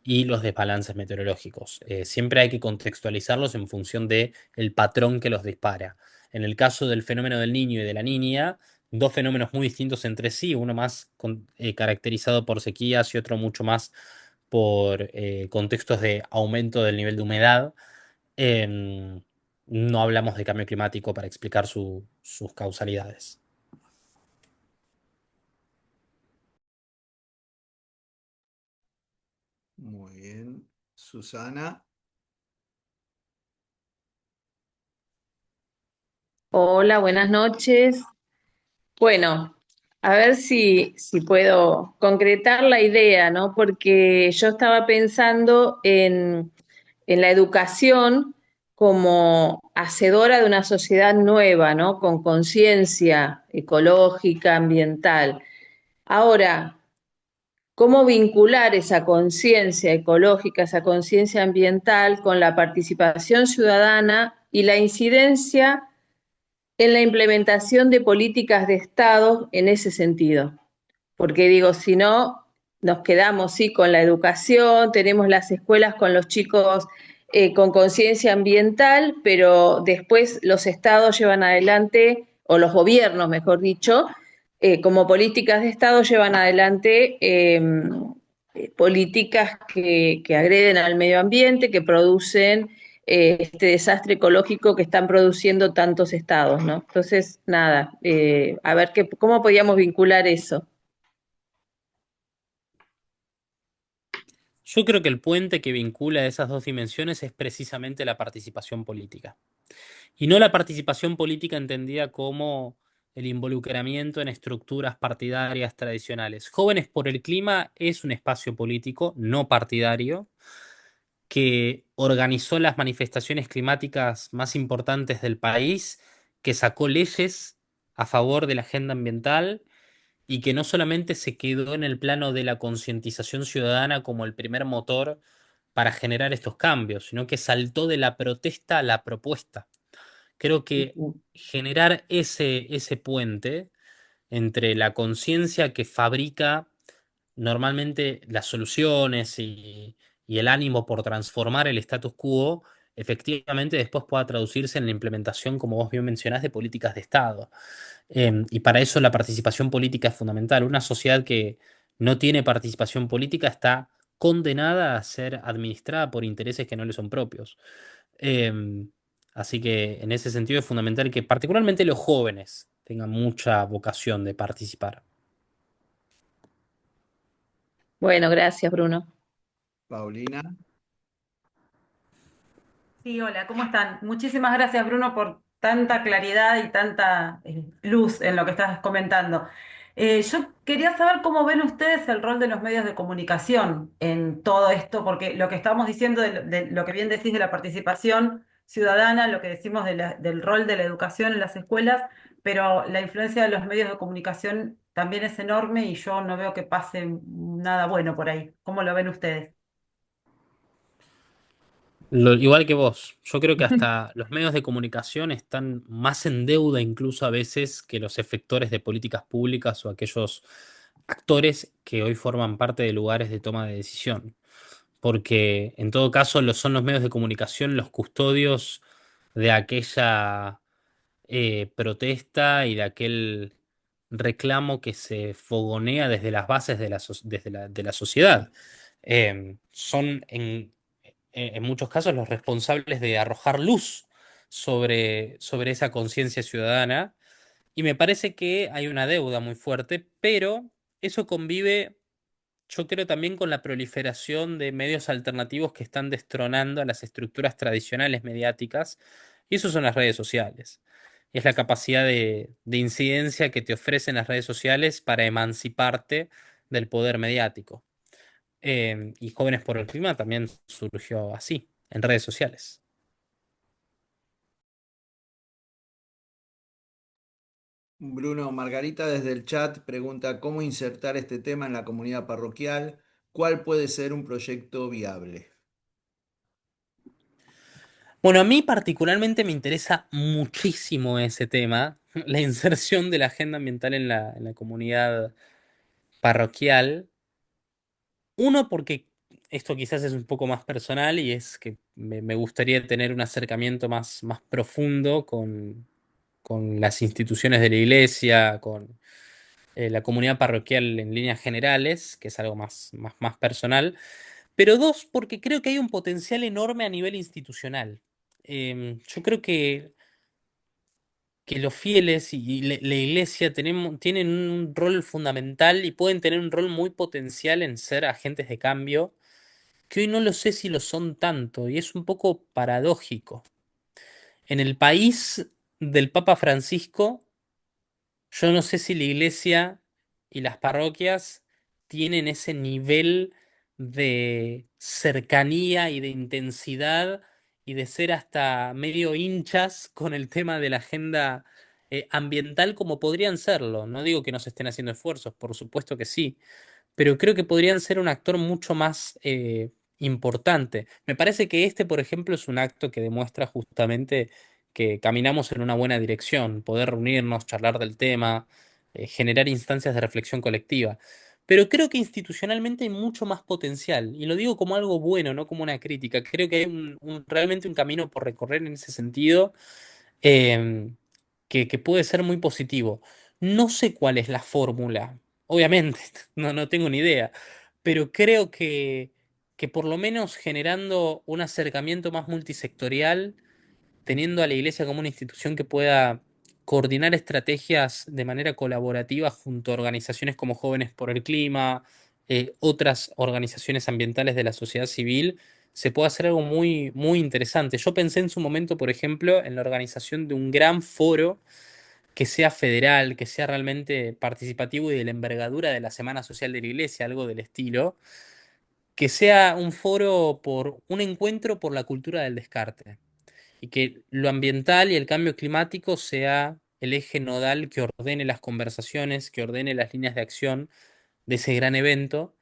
S1: y los desbalances meteorológicos. Siempre hay que contextualizarlos en función de el patrón que los dispara. En el caso del fenómeno del niño y de la niña, dos fenómenos muy distintos entre sí, uno más caracterizado por sequías y otro mucho más por contextos de aumento del nivel de humedad. em, no hablamos de cambio climático para explicar sus causalidades.
S2: Muy bien. Susana.
S10: Hola, buenas noches. Bueno, a ver si puedo concretar la idea, ¿no? Porque yo estaba pensando en la educación como hacedora de una sociedad nueva, ¿no? Con conciencia ecológica, ambiental. Ahora, ¿cómo vincular esa conciencia ecológica, esa conciencia ambiental con la participación ciudadana y la incidencia en la implementación de políticas de Estado en ese sentido? Porque digo, si no, nos quedamos sí con la educación, tenemos las escuelas con los chicos con conciencia ambiental, pero después los estados llevan adelante, o los gobiernos, mejor dicho, como políticas de Estado llevan adelante políticas que agreden al medio ambiente, que producen este desastre ecológico que están produciendo tantos estados, ¿no? Entonces, nada, a ver cómo podíamos vincular eso.
S1: Yo creo que el puente que vincula esas dos dimensiones es precisamente la participación política. Y no la participación política entendida como el involucramiento en estructuras partidarias tradicionales. Jóvenes por el Clima es un espacio político no partidario que organizó las manifestaciones climáticas más importantes del país, que sacó leyes a favor de la agenda ambiental y que no solamente se quedó en el plano de la concientización ciudadana como el primer motor para generar estos cambios, sino que saltó de la protesta a la propuesta. Creo que generar ese puente entre la conciencia que fabrica normalmente las soluciones y el ánimo por transformar el status quo, efectivamente después pueda traducirse en la implementación, como vos bien mencionás, de políticas de Estado. Y para eso la participación política es fundamental. Una sociedad que no tiene participación política está condenada a ser administrada por intereses que no le son propios. Em, Así que en ese sentido es fundamental que particularmente los jóvenes tengan mucha vocación de participar.
S10: Bueno, gracias, Bruno.
S2: Paulina.
S11: Sí, hola, ¿cómo están? Muchísimas gracias, Bruno, por tanta claridad y tanta luz en lo que estás comentando. Yo quería saber cómo ven ustedes el rol de los medios de comunicación en todo esto, porque lo que estamos diciendo de lo que bien decís de la participación ciudadana, lo que decimos del rol de la educación en las escuelas, pero la influencia de los medios de comunicación también es enorme y yo no veo que pase nada bueno por ahí. ¿Cómo lo ven ustedes?
S1: Igual que vos, yo creo que hasta los medios de comunicación están más en deuda incluso a veces que los efectores de políticas públicas o aquellos actores que hoy forman parte de lugares de toma de decisión. Porque en todo caso son los medios de comunicación los custodios de aquella protesta y de aquel reclamo que se fogonea desde las bases de de la sociedad. Son en muchos casos los responsables de arrojar luz sobre esa conciencia ciudadana y me parece que hay una deuda muy fuerte, pero eso convive, yo creo, también con la proliferación de medios alternativos que están destronando a las estructuras tradicionales mediáticas, y eso son las redes sociales. Es la capacidad de incidencia que te ofrecen las redes sociales para emanciparte del poder mediático. Y Jóvenes por el Clima también surgió así, en redes sociales.
S2: Bruno, Margarita desde el chat pregunta cómo insertar este tema en la comunidad parroquial, cuál puede ser un proyecto viable.
S1: Bueno, a mí particularmente me interesa muchísimo ese tema, la inserción de la agenda ambiental en en la comunidad parroquial. Uno, porque esto quizás es un poco más personal y es que me gustaría tener un acercamiento más profundo con las instituciones de la iglesia, con la comunidad parroquial en líneas generales, que es algo más personal. Pero dos, porque creo que hay un potencial enorme a nivel institucional. Yo creo que los fieles y la iglesia tienen un rol fundamental y pueden tener un rol muy potencial en ser agentes de cambio, que hoy no lo sé si lo son tanto, y es un poco paradójico. En el país del Papa Francisco, yo no sé si la iglesia y las parroquias tienen ese nivel de cercanía y de intensidad y de ser hasta medio hinchas con el tema de la agenda ambiental como podrían serlo. No digo que no se estén haciendo esfuerzos, por supuesto que sí, pero creo que podrían ser un actor mucho más importante. Me parece que este, por ejemplo, es un acto que demuestra justamente que caminamos en una buena dirección, poder reunirnos, charlar del tema, generar instancias de reflexión colectiva. Pero creo que institucionalmente hay mucho más potencial, y lo digo como algo bueno, no como una crítica. Creo que hay realmente un camino por recorrer en ese sentido, em, que puede ser muy positivo. No sé cuál es la fórmula, obviamente, no tengo ni idea, pero creo que por lo menos generando un acercamiento más multisectorial, teniendo a la iglesia como una institución que pueda coordinar estrategias de manera colaborativa junto a organizaciones como Jóvenes por el Clima, otras organizaciones ambientales de la sociedad civil, se puede hacer algo muy interesante. Yo pensé en su momento, por ejemplo, en la organización de un gran foro que sea federal, que sea realmente participativo y de la envergadura de la Semana Social de la Iglesia, algo del estilo, que sea un foro por un encuentro por la cultura del descarte y que lo ambiental y el cambio climático sea el eje nodal que ordene las conversaciones, que ordene las líneas de acción de ese gran evento,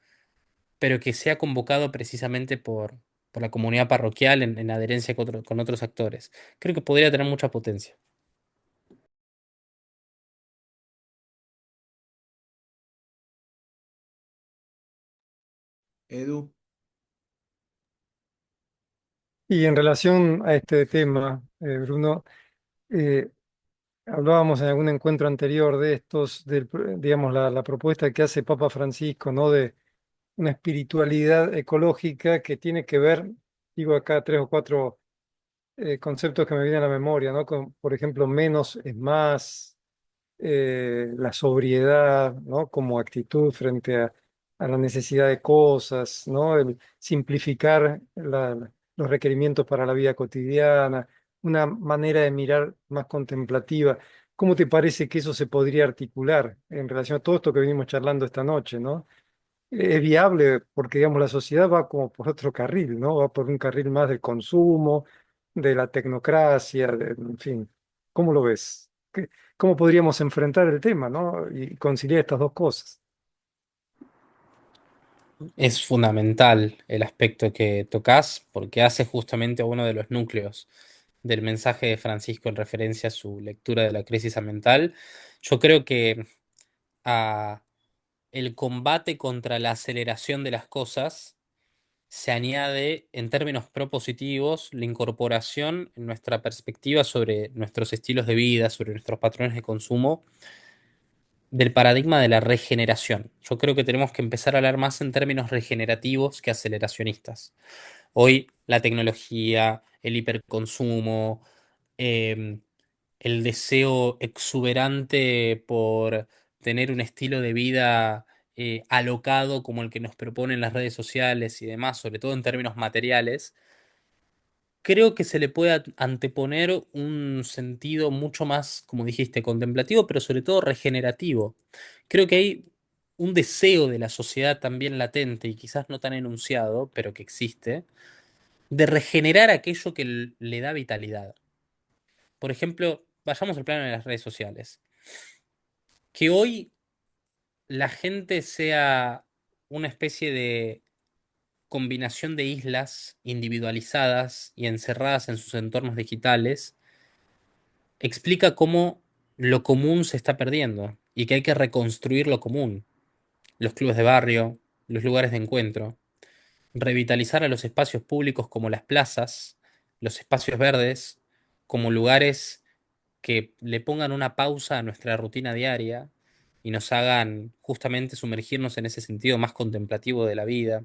S1: pero que sea convocado precisamente por la comunidad parroquial en adherencia con otros actores. Creo que podría tener mucha potencia.
S2: Edu,
S6: Y en relación a este tema, Bruno, eh, hablábamos en algún encuentro anterior de estos, digamos, la propuesta que hace Papa Francisco, ¿no? De una espiritualidad ecológica que tiene que ver, digo acá tres o cuatro conceptos que me vienen a la memoria, ¿no? Por ejemplo, menos es más, la sobriedad, ¿no? Como actitud frente a la necesidad de cosas, ¿no? El simplificar los requerimientos para la vida cotidiana, una manera de mirar más contemplativa. ¿cómo te parece que eso se podría articular en relación a todo esto que venimos charlando esta noche, ¿no? Es viable porque, digamos, la sociedad va como por otro carril, ¿no? Va por un carril más del consumo, de la tecnocracia, en fin. ¿Cómo lo ves? ¿Cómo podríamos enfrentar el tema, ¿no? Y conciliar estas dos cosas.
S1: Es fundamental el aspecto que tocas porque hace justamente a uno de los núcleos del mensaje de Francisco en referencia a su lectura de la crisis ambiental. Yo creo que a el combate contra la aceleración de las cosas se añade en términos propositivos la incorporación en nuestra perspectiva sobre nuestros estilos de vida, sobre nuestros patrones de consumo, del paradigma de la regeneración. Yo creo que tenemos que empezar a hablar más en términos regenerativos que aceleracionistas. Hoy la tecnología, el hiperconsumo, eh, el deseo exuberante por tener un estilo de vida alocado como el que nos proponen las redes sociales y demás, sobre todo en términos materiales, creo que se le puede anteponer un sentido mucho más, como dijiste, contemplativo, pero sobre todo regenerativo. Creo que hay un deseo de la sociedad también latente y quizás no tan enunciado, pero que existe, de regenerar aquello que le da vitalidad. Por ejemplo, vayamos al plano de las redes sociales. Que hoy la gente sea una especie de combinación de islas individualizadas y encerradas en sus entornos digitales, explica cómo lo común se está perdiendo y que hay que reconstruir lo común, los clubes de barrio, los lugares de encuentro, revitalizar a los espacios públicos como las plazas, los espacios verdes, como lugares que le pongan una pausa a nuestra rutina diaria y nos hagan justamente sumergirnos en ese sentido más contemplativo de la vida.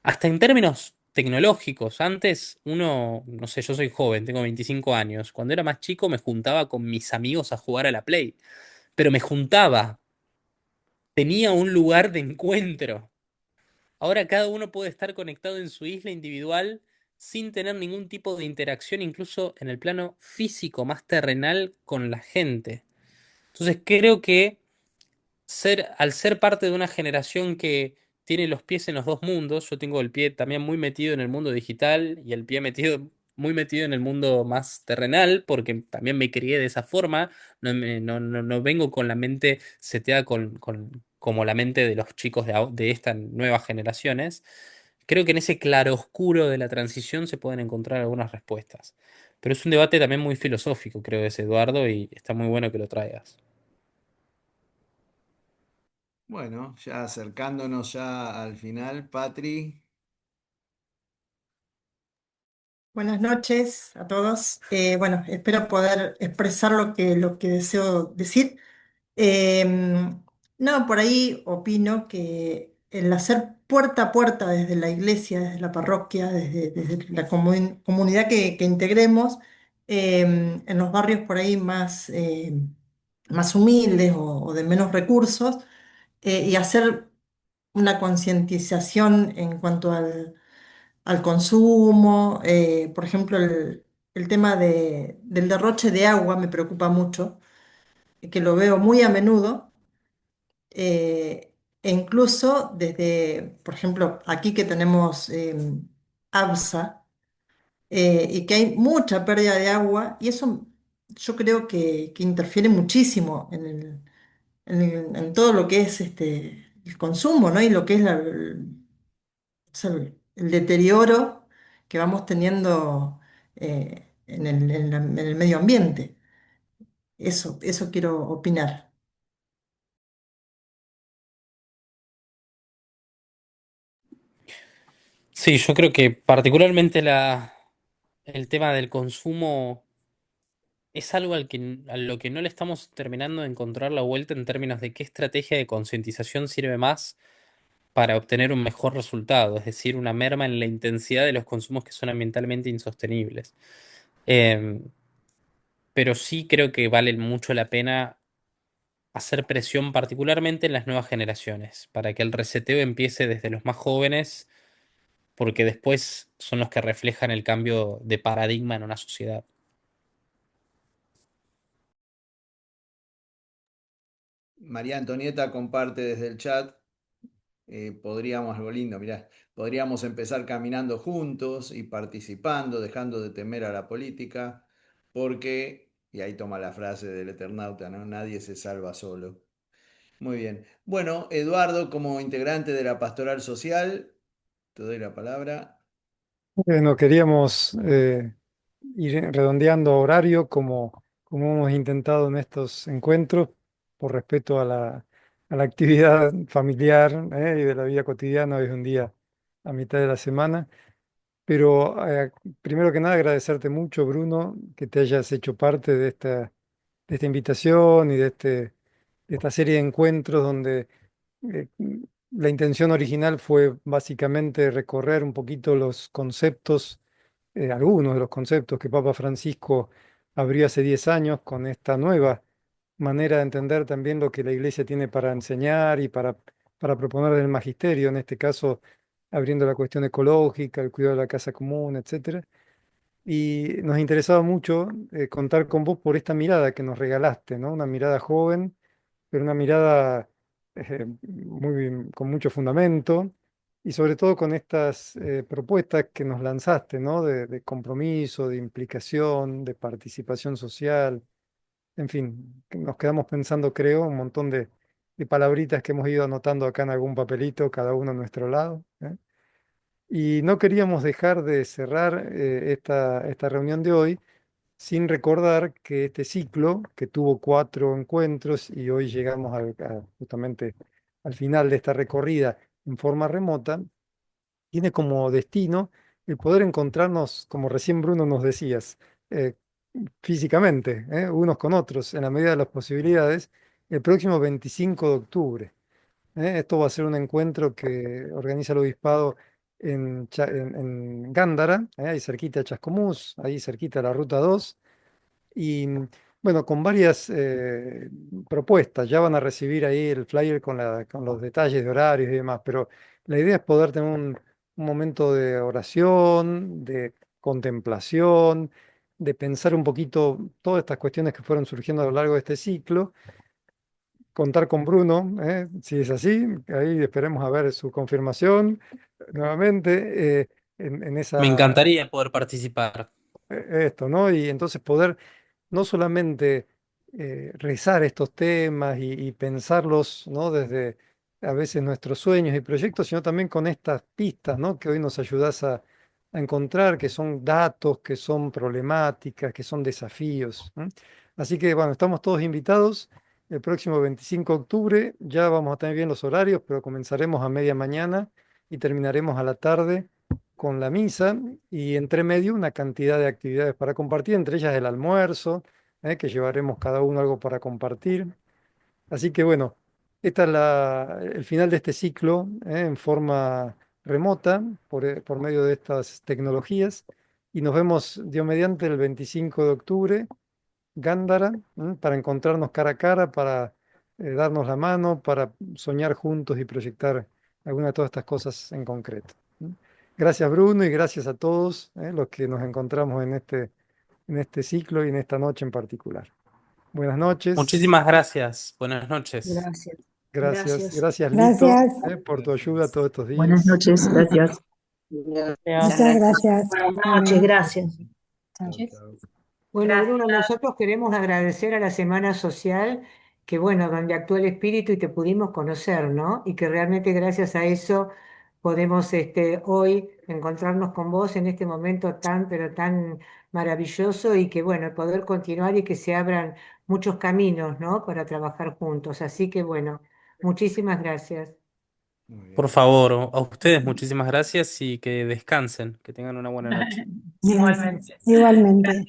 S1: Hasta en términos tecnológicos, antes uno, no sé, yo soy joven, tengo 25 años, cuando era más chico me juntaba con mis amigos a jugar a la Play, pero me juntaba, tenía un lugar de encuentro. Ahora cada uno puede estar conectado en su isla individual sin tener ningún tipo de interacción, incluso en el plano físico más terrenal con la gente. Entonces creo que al ser parte de una generación que tiene los pies en los dos mundos, yo tengo el pie también muy metido en el mundo digital y el pie muy metido en el mundo más terrenal, porque también me crié de esa forma, no vengo con la mente seteada como la mente de los chicos de estas nuevas generaciones. Creo que en ese claroscuro de la transición se pueden encontrar algunas respuestas. Pero es un debate también muy filosófico, creo, ese Eduardo, y está muy bueno que lo traigas.
S2: Bueno, ya acercándonos ya al final, Patri.
S12: Buenas noches a todos. Bueno, espero poder expresar lo que deseo decir. No, por ahí opino que el hacer puerta a puerta desde la iglesia, desde la parroquia, desde la comunidad que integremos, en los barrios por ahí más humildes o de menos recursos, y hacer una concientización en cuanto al consumo. Por ejemplo, el tema del derroche de agua me preocupa mucho, que lo veo muy a menudo, e incluso desde, por ejemplo, aquí que tenemos ABSA, y que hay mucha pérdida de agua, y eso yo creo que interfiere muchísimo en todo lo que es el consumo, ¿no? Y lo que es o sea, el deterioro que vamos teniendo en el medio ambiente. Eso quiero opinar.
S1: Sí, yo creo que particularmente el tema del consumo es algo a lo que no le estamos terminando de encontrar la vuelta en términos de qué estrategia de concientización sirve más para obtener un mejor resultado, es decir, una merma en la intensidad de los consumos que son ambientalmente insostenibles. Eh, pero sí creo que vale mucho la pena hacer presión particularmente en las nuevas generaciones, para que el reseteo empiece desde los más jóvenes, porque después son los que reflejan el cambio de paradigma en una sociedad.
S2: María Antonieta comparte desde el chat. Podríamos, algo lindo, mirá, podríamos empezar caminando juntos y participando, dejando de temer a la política, porque, y ahí toma la frase del Eternauta, ¿no? Nadie se salva solo. Muy bien. Bueno, Eduardo, como integrante de la Pastoral Social, te doy la palabra.
S6: Bueno, queríamos ir redondeando horario como hemos intentado en estos encuentros, por respeto a la actividad familiar y de la vida cotidiana. Hoy es un día a mitad de la semana. Pero primero que nada agradecerte mucho, Bruno, que te hayas hecho parte de esta invitación y de esta serie de encuentros donde eh, la intención original fue básicamente recorrer un poquito los conceptos, algunos de los conceptos que Papa Francisco abrió hace 10 años con esta nueva manera de entender también lo que la Iglesia tiene para enseñar y para proponer del magisterio, en este caso abriendo la cuestión ecológica, el cuidado de la casa común, etcétera. Y nos interesaba mucho contar con vos por esta mirada que nos regalaste, ¿no? Una mirada joven, pero una mirada con mucho fundamento y sobre todo con estas propuestas que nos lanzaste, ¿no? De compromiso, de implicación, de participación social, en fin, que nos quedamos pensando, creo, un montón de palabritas que hemos ido anotando acá en algún papelito, cada uno a nuestro lado, ¿eh? Y no queríamos dejar de cerrar esta reunión de hoy sin recordar que este ciclo, que tuvo 4 encuentros y hoy llegamos justamente al final de esta recorrida en forma remota, tiene como destino el poder encontrarnos, como recién Bruno nos decías, eh, físicamente, unos con otros, en la medida de las posibilidades, el próximo 25 de octubre. Esto va a ser un encuentro que organiza el Obispado en Gándara, ahí cerquita de Chascomús, ahí cerquita de la Ruta 2. Y bueno, con varias propuestas, ya van a recibir ahí el flyer con los detalles de horarios y demás, pero la idea es poder tener un momento de oración, de contemplación, de pensar un poquito todas estas cuestiones que fueron surgiendo a lo largo de este ciclo, contar con Bruno, si es así, ahí esperemos a ver su confirmación nuevamente en
S1: Me
S6: esa,
S1: encantaría poder participar.
S6: esto, ¿no? Y entonces poder no solamente rezar estos temas y pensarlos, ¿no? Desde a veces nuestros sueños y proyectos, sino también con estas pistas, ¿no? Que hoy nos ayudas a encontrar, que son datos, que son problemáticas, que son desafíos. ¿M? Así que, bueno, estamos todos invitados. El próximo 25 de octubre ya vamos a tener bien los horarios, pero comenzaremos a media mañana y terminaremos a la tarde con la misa y entre medio una cantidad de actividades para compartir, entre ellas el almuerzo, que llevaremos cada uno algo para compartir. Así que bueno, esta es el final de este ciclo, en forma remota por medio de estas tecnologías y nos vemos, Dios mediante, el 25 de octubre, Gándara, para encontrarnos cara a cara, para darnos la mano, para soñar juntos y proyectar alguna de todas estas cosas en concreto. Gracias, Bruno, y gracias a todos los que nos encontramos en este ciclo y en esta noche en particular. Buenas noches.
S1: Muchísimas gracias. Buenas noches.
S13: Gracias.
S6: Gracias.
S13: Gracias.
S6: Gracias, Lito,
S14: Gracias,
S6: por tu ayuda todos estos
S13: Buenas
S6: días.
S13: noches. Gracias.
S3: Muchas
S14: muchas
S3: gracias.
S14: gracias.
S13: Buenas
S14: Hasta
S13: noches.
S14: luego.
S13: Gracias.
S2: Chao, chao.
S15: Bueno,
S11: Gracias.
S15: Bruno, nosotros queremos agradecer a la Semana Social que, bueno, donde actuó el espíritu y te pudimos conocer, ¿no? Y que realmente gracias a eso podemos hoy encontrarnos con vos en este momento tan, pero tan maravilloso y que, bueno, poder continuar y que se abran muchos caminos, ¿no? Para trabajar juntos. Así que, bueno, muchísimas gracias.
S2: Muy
S1: Por
S2: bien.
S1: favor, a ustedes muchísimas gracias y que descansen, que tengan una buena noche.
S11: Igualmente.
S14: Igualmente.